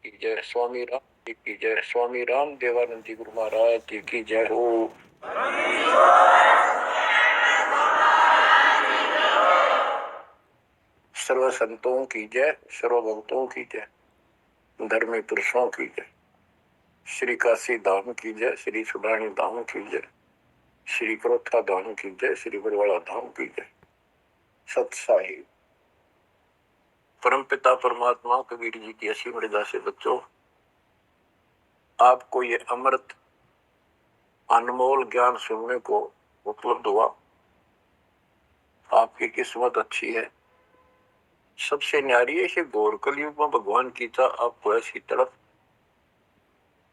की जय। स्वामी राम जी की जय। स्वामी राम देवानंद जी गुरु महाराज जी की जय हो। सर्व संतों की जय, सर्व भक्तों की जय, धर्मी पुरुषों की जय। श्री काशी धाम की जय, श्री सुडानी धाम की जय, श्री क्रोथा धाम की जय, श्री बरवाड़ा धाम की जय। सत साहिब परम पिता परमात्मा कबीर जी की असीम मर्यादा से बच्चों, आपको ये अमृत अनमोल ज्ञान सुनने को उपलब्ध हुआ। आपकी किस्मत अच्छी है। सबसे न्यारी है कि गौर कलयुग में भगवान की था आपको ऐसी तरफ,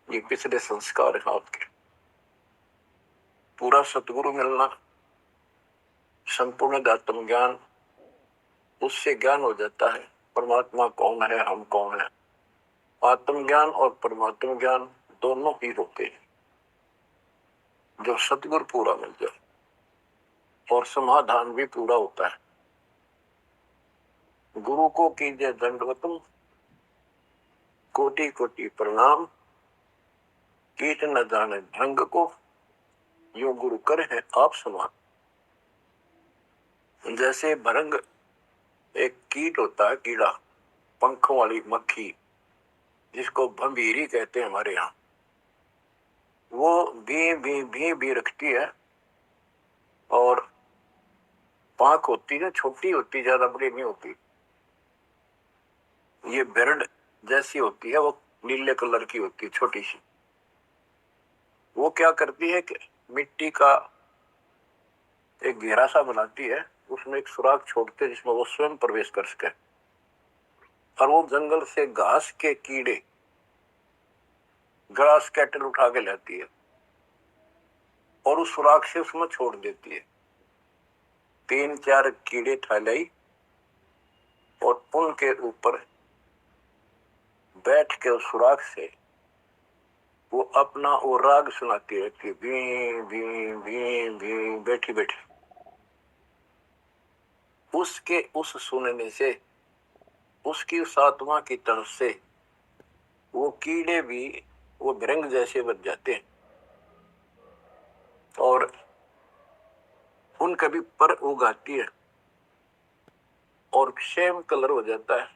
ये पिछले संस्कार है आपके। पूरा सतगुरु मिलना, संपूर्ण आत्म ज्ञान, उससे ज्ञान हो जाता है परमात्मा कौन है, हम कौन है। आत्मज्ञान और परमात्मा ज्ञान दोनों ही होते हैं जो सतगुरु पूरा मिल जाए, और समाधान भी पूरा होता है। गुरु को कीजिए दंडवतम, कोटि कोटि प्रणाम। कीट न जाने भंग को, यो गुरु कर है आप समान। जैसे भरंग एक कीट होता है, कीड़ा, पंखों वाली मक्खी, जिसको भंभीरी कहते हैं हमारे यहाँ। वो भी रखती है और पांख होती है, छोटी होती, ज्यादा बड़ी नहीं होती। ये बिरड जैसी होती है, वो नीले कलर की होती है, छोटी सी। वो क्या करती है कि मिट्टी का एक घेरा सा बनाती है, उसमें एक सुराख छोड़ते है जिसमें वो स्वयं प्रवेश कर सके। और वो जंगल से घास के कीड़े, ग्रास कैटल उठा के लाती है और उस सुराख से उसमें छोड़ देती है। 3-4 कीड़े लाई और उनके ऊपर बैठ के उस सुराख से वो अपना वो राग सुनाती रहती है, भी भी भी भी, बैठी बैठी। उसके उस सुनने से, उसकी उस आत्मा की तरफ से वो कीड़े भी वो भृंग जैसे बन जाते हैं और उनका भी पर उगाती है और सेम कलर हो जाता है।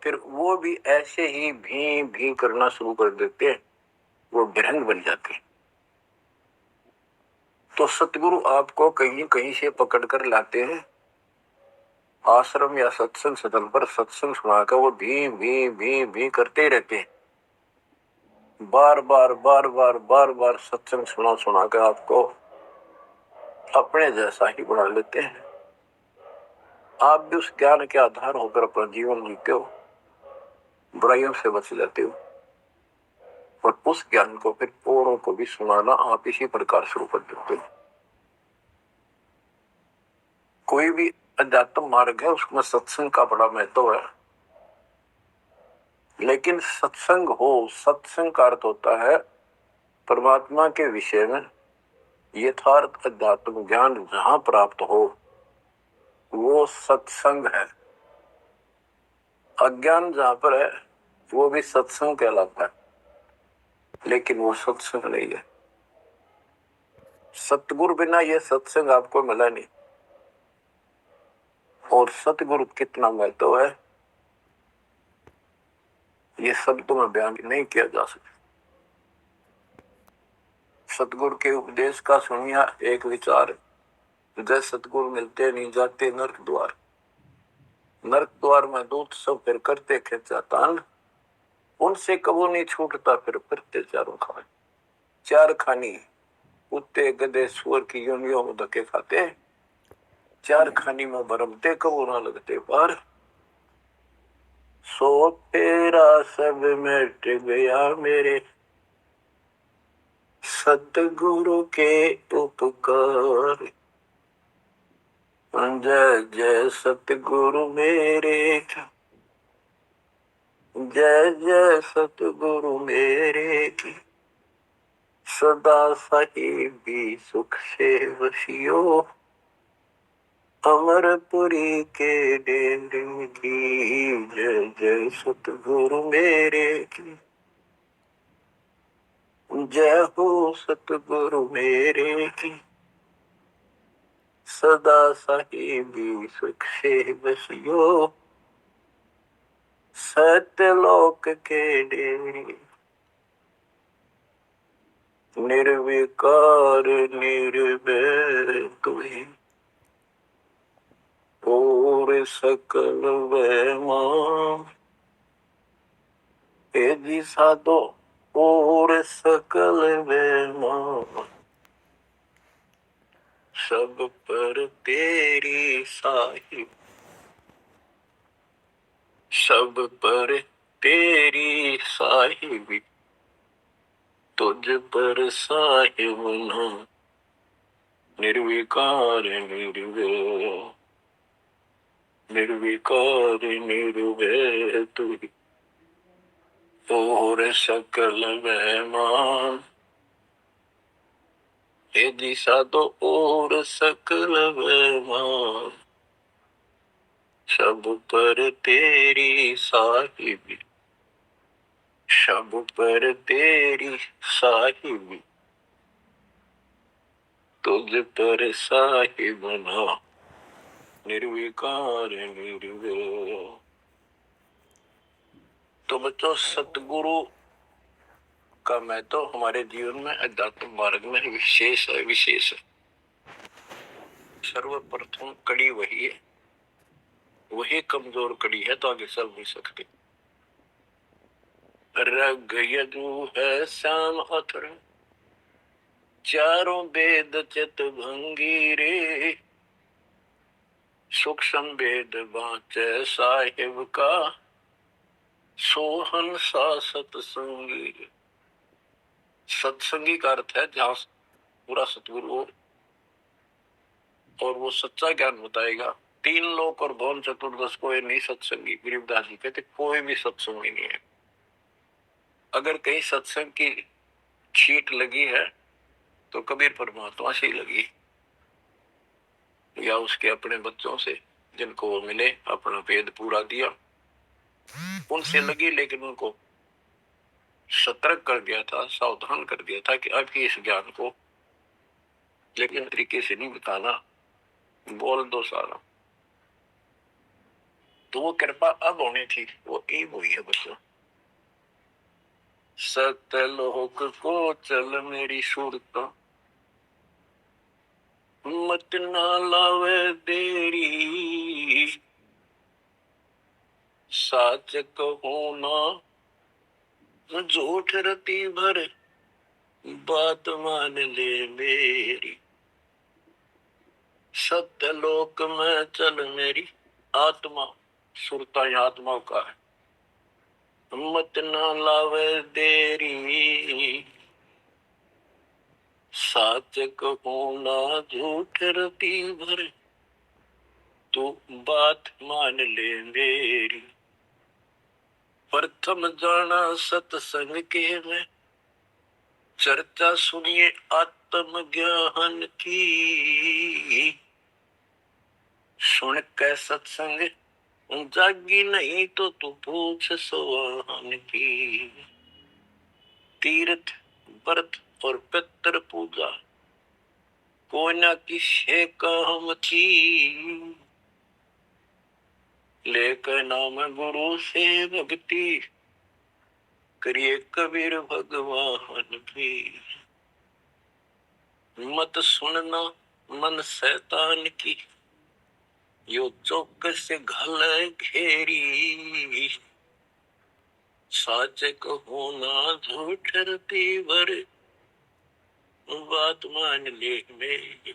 फिर वो भी ऐसे ही भी करना शुरू कर देते हैं, वो भृंग बन जाते हैं। तो सतगुरु आपको कहीं कहीं से पकड़ कर लाते हैं, आश्रम या सत्संग सदन पर सत्संग सुनाकर वो भी करते ही रहते हैं। बार बार सत्संग सुना कर आपको अपने जैसा ही बना लेते हैं। आप भी उस ज्ञान के आधार होकर अपना जीवन जीते हो, बुराइयों से बच जाते हो, और उस ज्ञान को फिर औरों को भी सुनाना आप इसी प्रकार शुरू कर देते हो। कोई भी अध्यात्म मार्ग है, उसमें सत्संग का बड़ा महत्व है। लेकिन सत्संग हो, सत्संग का अर्थ होता है परमात्मा के विषय में यथार्थ अध्यात्म ज्ञान जहां प्राप्त हो, वो सत्संग है। अज्ञान जहां पर है वो भी सत्संग कहलाता है, लेकिन वो सत्संग नहीं है। सतगुरु बिना ये सत्संग आपको मिला नहीं। और सतगुरु कितना महत्व है, ये शब्दों में बयान नहीं किया जा सकता। सतगुरु के उपदेश का सुनिया एक विचार, जय सतगुरु मिलते नहीं जाते नरक द्वार। नरक द्वार में दूत सब फिर करते खेचा तान, उनसे कबू नहीं छूटता फिर फिरते चारों खाने। चार खानी कुत्ते गधे सुअर की योनियों में धक्के खाते, चार खानी में भरमते कबू ना लगते पार। सो फेरा सब मिट गया मेरे सतगुरु के उपकार। जय जय सतगुरु मेरे, जय जय सतगुरु मेरे की, सदा साहिबी सुख से वसियो। अमरपुरी के डेरे की जय जय सतगुरु मेरे की जय हो सतगुरु मेरे की सदा साहिबी सुख से बसियो सत्यलोक के डेरे निर्विकार निर्भय तुहि और सकल वैमान तेजी साधो और सकल वैमान सब पर तेरी साहिब सब पर तेरी साहिबी तुझ पर साहिब ना निर्विकार निर्भय निर्विकार निर्भय तुहि और सकल वैमान हे दिशा दो और सकल वैमान सब पर तेरी साहिबी सब पर तेरी साहिबी तुझ पर साहिब ना निर्विकार निर्भय। तो बच्चों सतगुरु का मैं तो हमारे जीवन में अध्यात्म मार्ग में विशेष है विशेष है। सर्वप्रथम कड़ी वही है, वही कमजोर कड़ी है तो आगे चल नहीं सकते। रग यजु है श्याम अथर चारों वेद चित भंगी रे सूक्ष्म वेद बाँचे साहिब का सोहन सा सत्संगी। सत्संगी का अर्थ है जहां पूरा सतगुरु हो और वो सच्चा ज्ञान बताएगा। तीन लोक और भवन चतुर्दश कोई नहीं सत्संगी। गरीबदास जी कहते कोई भी सत्संगी नहीं है। अगर कहीं सत्संग की छीट लगी है तो कबीर परमात्मा से ही लगी या उसके अपने बच्चों से जिनको वो मिले अपना वेद पूरा दिया उनसे लगी, लेकिन उनको सतर्क कर दिया था, सावधान कर दिया था कि अब इस ज्ञान को लेकिन तरीके से नहीं बताना, बोल दो सारा। तो वो कृपा अब होनी थी, वो एक हुई है बच्चों। सतलोक को चल मेरी सूरत मत ना लावे देरी साच कहो ना झूठ रति भर बात मान ले मेरी। सत्यलोक में चल मेरी आत्मा, सुरता आत्मा का है, मत ना लावे देरी साच कहो ना झूठ रति भर तू बात मान ले मेरी। प्रथम जाना सत्संग के में चर्चा सुनिए आत्म ज्ञान की। सुन के सत्संग जागी नहीं तो तू पूछ सवाहन की। तीर्थ व्रत और पितर पूजा कोई ना किसे काम की। लेकर नाम गुरु से भक्ति करिए कबीर भगवान की। मत सुनना मन शैतान की यो चौकस घल घेरी। साच कहो ना झूठ रति भर बात मान ले मेरी।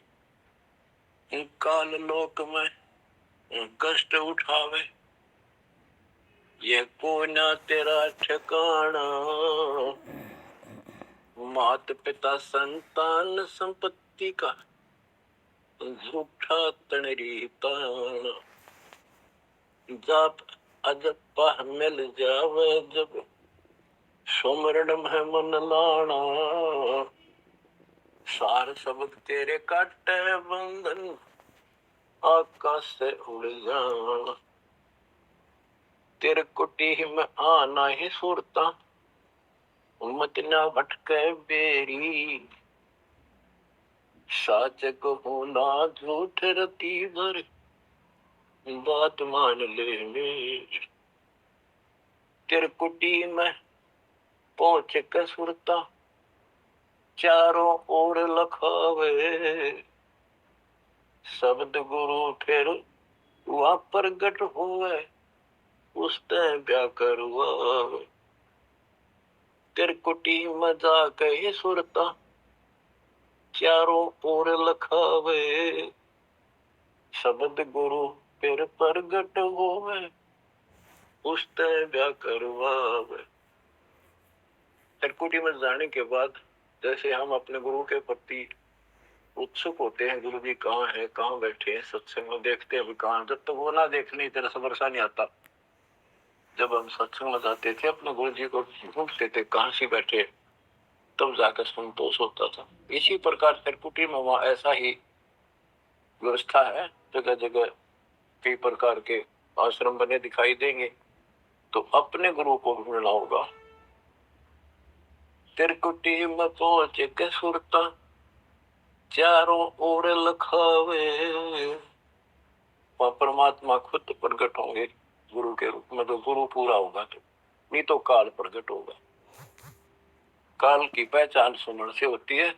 काल लोक में कष्ट उठावे ये कोई ना तेरा ठिकाना। मात पिता संतान संपत्ति का झूठा तनरी ताना। जाप अजपा मिल जावे जब सुमरण में मन लाना। सार सबक तेरे काटे बंधन आकाश से उड़ जाना। तेरे कुटी में आना ही सुरता, मत ना भटके बेरी। साच को ना झूठ रती भर, बात मान ले मेरी। तेरे कुटी में पहुंच के सुरता, चारों ओर लखावे। शब्द गुरु फिर वहां प्रगट हुए, उसते ब्या करवा। तेरे कुटी में जाके ही सुरता, चारों ओर लखावे। शब्द गुरु फिर प्रगट होवे, उसते ब्या करवावे। त्रिकुटी में जाने के बाद जैसे हम अपने गुरु के प्रति उत्सुक होते हैं, गुरु जी कहाँ है, कहाँ बैठे हैं, सत्संग में देखते हैं कहाँ। जब तक वो ना देखने तेरा समरसा नहीं आता। जब हम सत्संग में जाते थे अपने गुरु जी को ढूंढते थे कहाँ से बैठे, तब जाकर संतोष होता था। इसी प्रकार त्रिकुटी में वहां ऐसा ही व्यवस्था है। जगह जगह कई प्रकार के आश्रम बने दिखाई देंगे, तो अपने गुरु को ढूंढना होगा। त्रिकुटी में पहुंच के सुरता, चारों ओर लखावे। वह परमात्मा खुद प्रकट होंगे गुरु के रूप में। तो गुरु पूरा होगा, तो नहीं तो काल प्रकट होगा। काल की पहचान सुमन से होती है।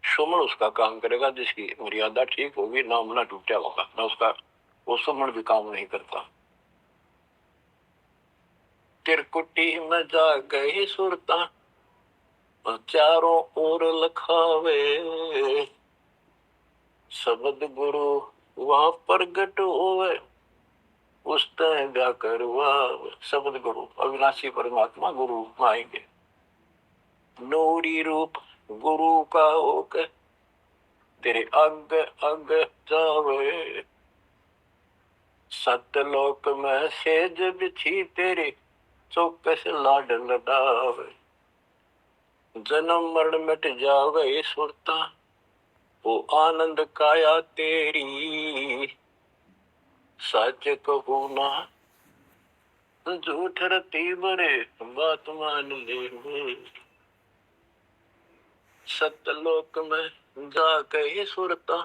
सुमन उसका काम करेगा जिसकी मर्यादा ठीक होगी, नाम ना टूटा होगा ना उसका, वो सुमन भी काम नहीं करता। त्रिकुटी में जा गई सुरता, चारों ओर लखावे। शब्द गुरु वहां प्रगट होवे, उसते ब्या करवा। शब्द गुरु अविनाशी परमात्मा गुरु आएंगे। नूरी रूप गुरु का होकर तेरे अग अग जावे। सतलोक में सेज बिछी तेरे, चौकस लाड लडावे। जन्म मरण मिट जावे सुरता, वो आनंद काया तेरी। सच कहू ना झूठ रती बरे, बात मान ले। सतलोक में जाके ही सुरता,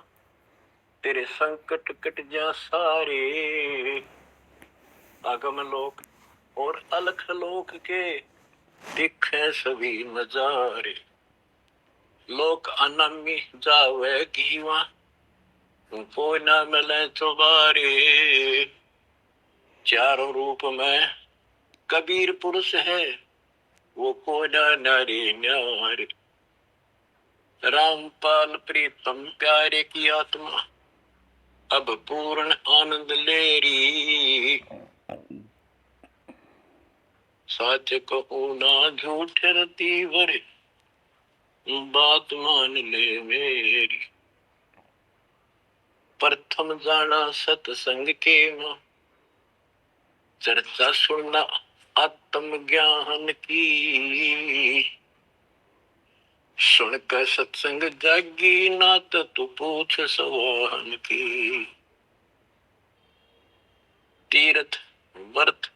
तेरे संकट कट जा सारे। आगम लोक और अलख लोक के दिखे सभी नजारे। लोक अनमी जावे घीवा, कोई ना मिले चुबारे। चारों रूप में कबीर पुरुष है, वो कोई ना नारी न्यारे। रामपाल प्रीतम प्यारे की आत्मा, अब पूर्ण आनंद ले री। सच कहू ना झूठ रती भरे, बात मान ले मेरी। प्रथम जाना सत्संग के मां, चर्चा सुनना आत्म ज्ञान की। सुनकर सत्संग जागी नात, तू पूछ सवान की। तीर्थ व्रत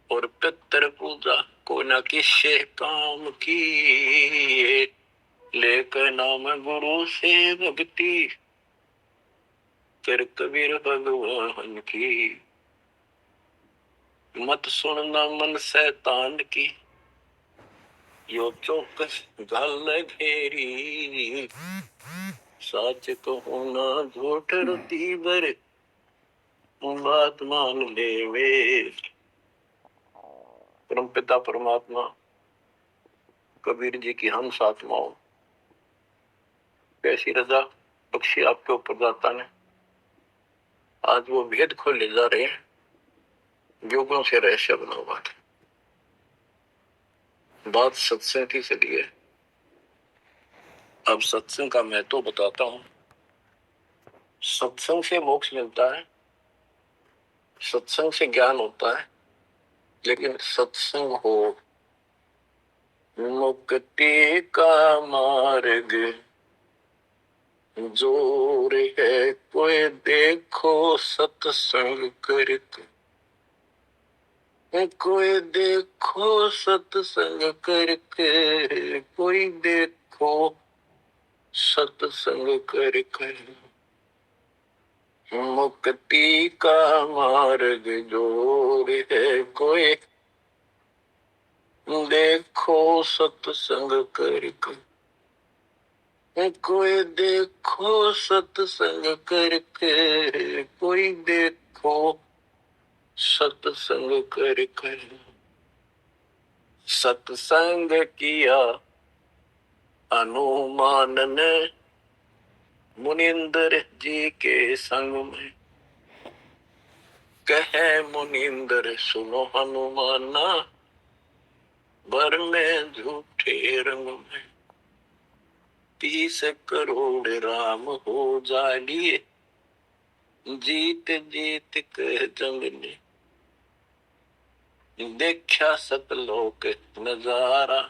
और पितर पूजा को न किसे काम की। लेकर नाम गुरु से भक्ति, फिर कबीर भगवान की। मत सुनना मन शैतान की, यो चौकस गल घेरी। सच कहू ना झूठ रती भरे, बात मान ले वे। परम पिता परमात्मा कबीर जी की हम आत्माओं, कैसी रजा बख्शी आपके ऊपर दाता ने। आज वो भेद खोले जा रहे हैं, युगों से रहस्य बना हुआ था। बात सत्संग की चली है। अब सत्संग का मैं तो बताता हूं। सत्संग से मोक्ष मिलता है, सत्संग से ज्ञान होता है, लेकिन सत्संग हो मुक्ति का मार्ग, जोर है कोई देखो सत्संग करके, कोई देखो सत्संग करके, कोई देखो सत्संग करके, मुक्ति का मार्ग जोर है कोई देखो सत्संग करके, कोई देखो सत्संग करके, कोई देखो सत्संग करके। सत्संग किया हनुमान ने मुनिंदर जी के संग में, कहे मुनिंदर सुनो हनुमाना, बर में झूठे रंग में 30 करोड़ राम हो जालिए, जीत जीत के जंग ने देखा सतलोक नजारा,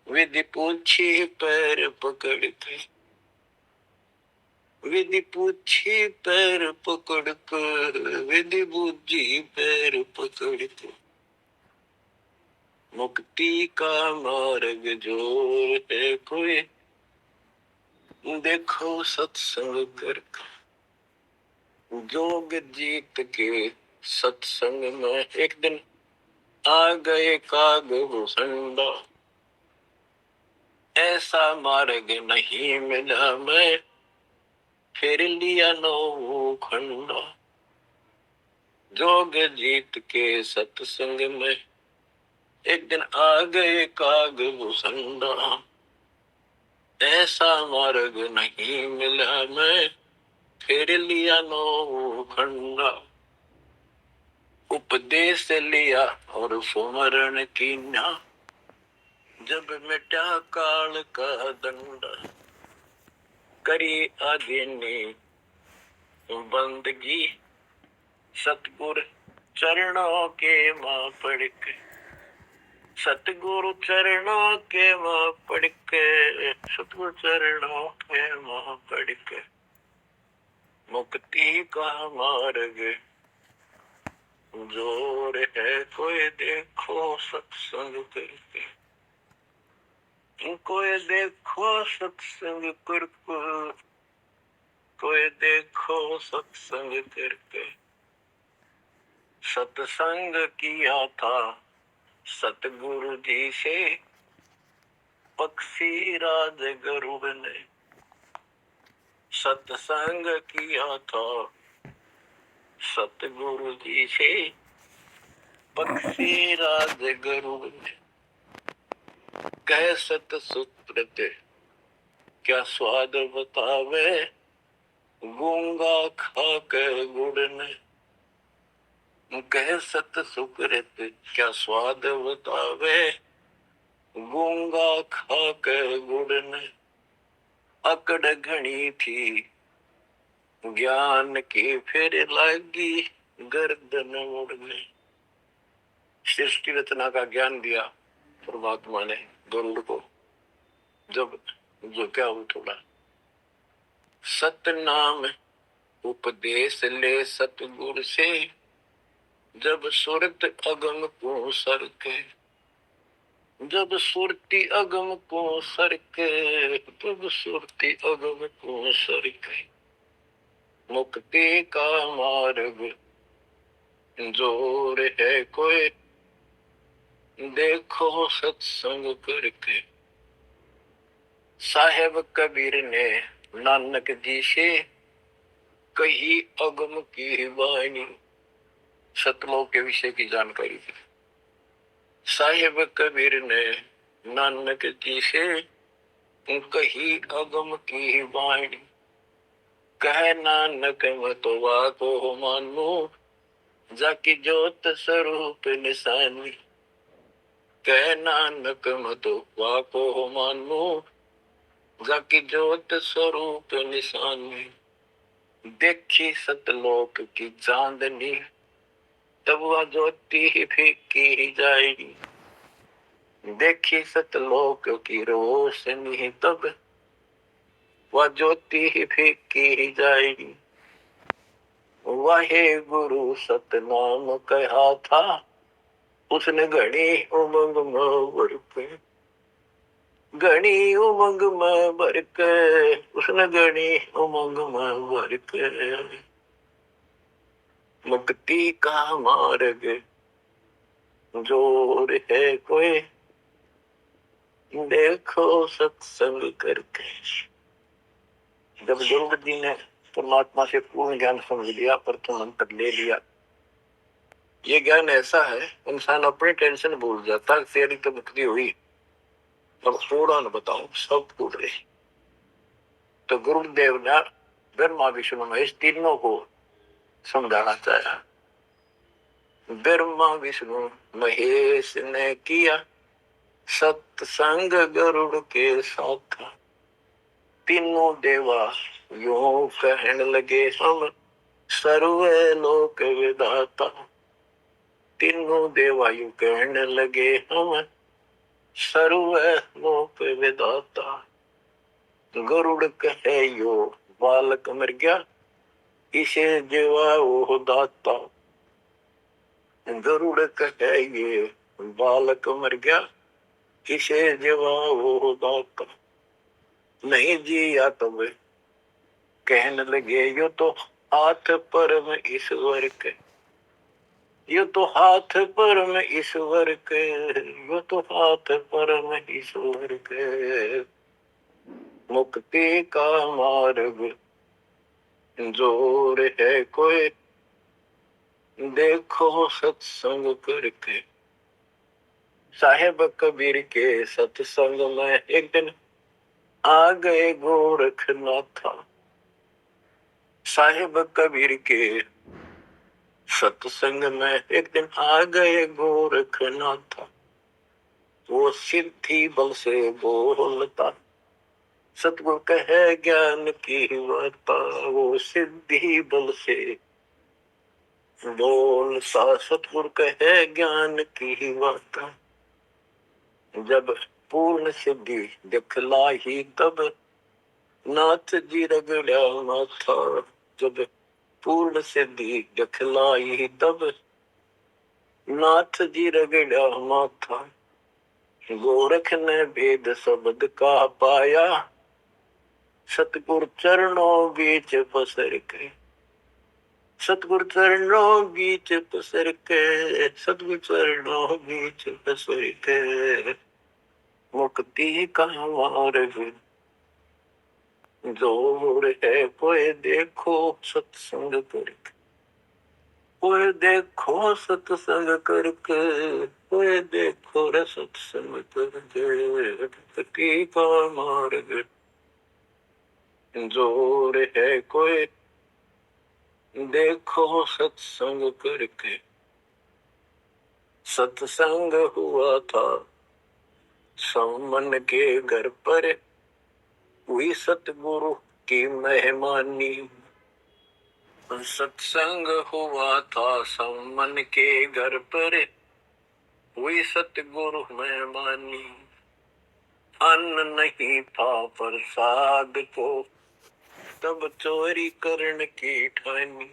विधि पूछी पैर पकड़ के, विधि पूछी पैर पकड़ कर, विधि बूझी पैर पकड़ के, मुक्ति का मार्ग जोर है कोई देखो सत्संग करके। जोग जीत के सत्संग में एक दिन आ गए काग भूषंडा, ऐसा मार्ग नहीं मिला मैं फिर लिया नौ खंडा। जोग जीत के सत्संग में एक दिन आ गए काग भूषंडा, ऐसा मार्ग नहीं मिला मैं फिर लिया नौ खंडा। उपदेश लिया और सुमरण कीन्या, जब मिटा काल का दंडा। करी आदिनी बंदगी सतगुर चरणों के मां पड़ के, सतगुरु चरणों के मां पड़ के, सतगुरु चरणों के मां पड़ के, मुक्ति का मार्ग जोर है कोई देखो सत्संग करके, कोई देखो सत्संग करके, कोई देखो सत्संग करके। सत्संग किया था सतगुरु जी से पक्षी राज गरुड़ ने, सत्संग किया था सतगुरु जी से पक्षी राज गरुड़ ने। कह सत सुत्रते क्या स्वाद बतावे, गूंगा खा के गुड़ ने। कह सत सुकृत क्या स्वाद बतावे, गूंगा खा के गुड़ ने। अकड़ घनी थी ज्ञान की फिर लागी गर्दन मुड़ने। सृष्टि रचना का ज्ञान दिया परमात्मा ने गरुड़ को, जब जो क्या हो थोड़ा सतनाम उपदेश ले सतगुरु से, जब सुरत अगम को सर के, जब सुरती अगम को सर के, जब सुरती अगम को सर के, मुक्ति का मार्ग जोर है कोई देखो सत्संग करके। साहेब कबीर ने नानक जी से कही अगम की वाणी, सतलोक के विषय की जानकारी थी। साहेब कबीर ने नानक जी से कही अगम की वाणी, कह नानक मतवा को मानो, जाकी ज्योत स्वरूप निशानी। कह नानक मतवा को मानो, जाकी ज्योत स्वरूप निशानी। देखी सतलोक की चांदनी, तब वह ज्योति ही फीकी जाएगी। देखी सतलोक की रोशनी, तब वह ज्योति ही फीकी जाएगी। वाहे गुरु सतनाम कहा था, उसने घड़ी उमंग में भर के, घड़ी उमंग में भर के, उसने घड़ी उमंग में भर के। मुक्ति का मार्ग जोर है कोई, देखो सत्संग करके। जब गुरु जी ने परमात्मा से पूर्ण ज्ञान समझ लिया, प्रथम मंत्र ले लिया, ये ज्ञान ऐसा है इंसान अपनी टेंशन भूल जाता। तेरी तो मुक्ति हुई, अब थोड़ा न बताऊं, सब भूल रहे। तो गुरुदेव ने ब्रह्मा विष्णु महेश तीनों को समझाना चाहा। ब्रह्मा विष्णु महेश ने किया सत्संग गरुड़ के साथ। तीनों देवा यूं कहने लगे, हम सर्व लोक विधाता। तीनों देवा यूं कहने लगे, हम सर्व लोक विधाता। गरुड़ कहे यो बालक मर गया, इसे जीवा वो दाता। गरुड़ कहे ये बालक मर गया, इसे जीवा वो दाता। नहीं जिया तब कहने लगे, यो तो हाथ परम ईश्वर के, यो तो हाथ परम ईश्वर के, यो तो हाथ परम ईश्वर के। मुक्ति का मार्ग जोर है कोई, देखो सत्संग करके। साहेब कबीर के सत्संग में एक दिन आ गए गोरखनाथ। साहेब कबीर के सत्संग में एक दिन आ गए गोरखनाथ। वो सिद्धि बल से बोलता, सतगुरु कहे ज्ञान की वार्ता। वो सिद्धि बल से बोलता, सतगुरु कहे ज्ञान की वार्ता। जब पूर्ण सिद्धि दिखलाई तब नाथ जी रगड़ा माथा। जब पूर्ण सिद्धि दिखलाई तब नाथ जी रगड़ा माथा। गोरख ने वेद शब्द का पाया, सतगुरु चरणों बीच पसर के। सतगुरु चरणों बीच पसर के, सतगुरु चरणों बीच पसर के। मुक्ति का मार्ग जोर है कोई, देखो सत्संग करके। कोई देखो सत्संग करके, कोई देखो रे सत्संग करके। मुक्ति का मार्ग जोर है कोई, देखो सत्संग करके। सत्संग हुआ था सामन के घर पर, हुई सतगुरु की मेहमानी। सत्संग हुआ था सामन के घर पर, हुई सतगुरु मेहमानी। अन्न नहीं था प्रसाद को, तब चोरी करने की ठानी।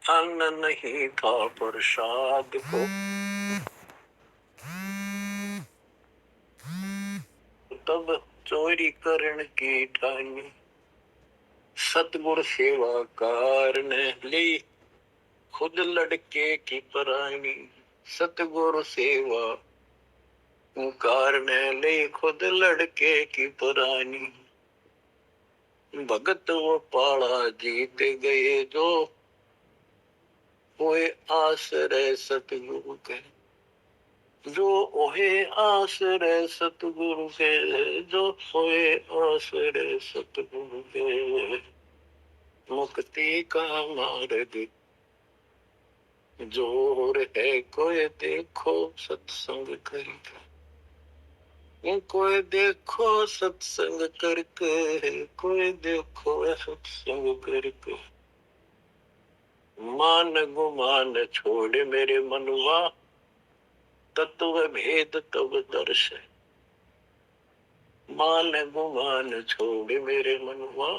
अन्न नहीं था प्रसाद को, तब चोरी करने की ठानी। सतगुरु सेवा कारने ली खुद लड़के की परानी। सतगुरु सेवा कारने ली खुद लड़के की परानी। भगत वो पाड़ा जीत गए जो, हुए आश्रय सतगुरु के। जो ओहे आश्रय सतगुरु के, जो होए आश्रय सतगुरु के। मुक्ति का मार्ग जोर है कोई, देखो सत्संग करके। कोई देखो सत्संग करके, कोई देखो सत्संग करके। मान गुमान छोड़ मेरे मनवा, तत्व भेद तब दर्श। मान गुमान छोड़ मेरे मनवा,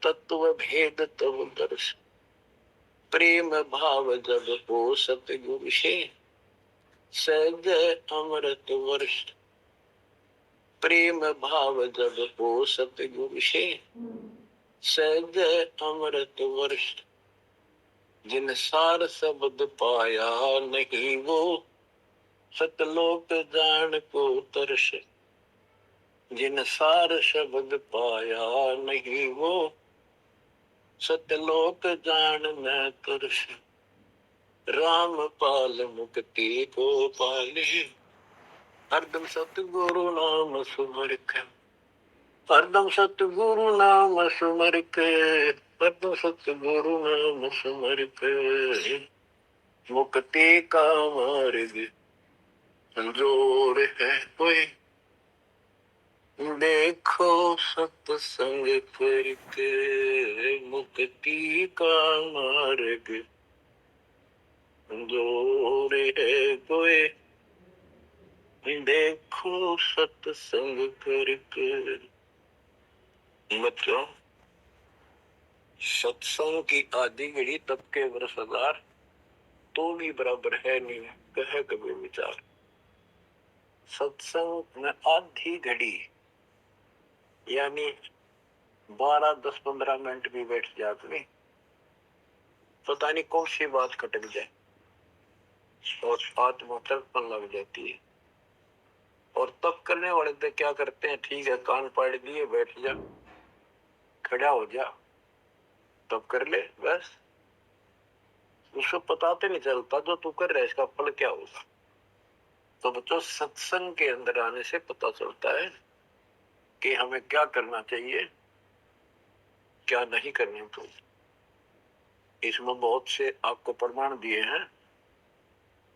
तत्व भेद तब दर्श, प्रेम भाव जब हो सतगुरु से, सहज अमृत वर्ष। प्रेम भाव जब हो सतगुरु से, सहज अमृत वर्ष। जिन सार शब्द पाया नहीं वो, सतलोक जान को तरस। जिन सार शब्द पाया नहीं वो, सतलोक जान न तरस। राम पाल मुक्ति को पाले, हरदम सतगुरु नाम सुमर के। हरदम सतगुरु नाम सुमर के, हरदम सतगुरु नाम सुमर के। मुक्ति का मार्ग जोर है कोई, देखो सत्संग करके। मुक्ति का मार्ग जोर है कोई, देखो सत्संग करके। बच्चों, सत्संग की आधी घड़ी तब के वर्ष 1000 तो भी बराबर है नहीं, कहे कभी विचार। सत्संग में आधी घड़ी यानी 12, 10, 15 मिनट भी बैठ जाते नहीं, पता नहीं कौन सी बात खटक जाए और आत्मा तड़पन लग जाती है। और तब करने वाले तो क्या करते हैं, ठीक है कान पाड़ दिए, बैठ जा, खड़ा हो जा, तब कर ले बस। उसको पता तो नहीं चलता जो तू कर रहा है इसका फल क्या होगा। तो बच्चों, सत्संग के अंदर आने से पता चलता है कि हमें क्या करना चाहिए, क्या नहीं करना चाहिए। इसमें बहुत से आपको प्रमाण दिए हैं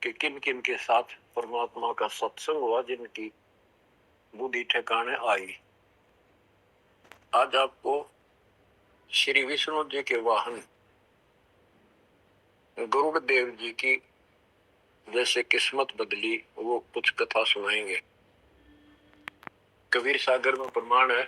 कि किन किन के साथ परमात्मा का सत्संग हुआ, जिनकी बुद्धि ठिकाने आई। आज आपको श्री विष्णु जी के वाहन गरुड़ देव जी की जैसे किस्मत बदली वो कुछ कथा सुनाएंगे। कबीर सागर में प्रमाण है।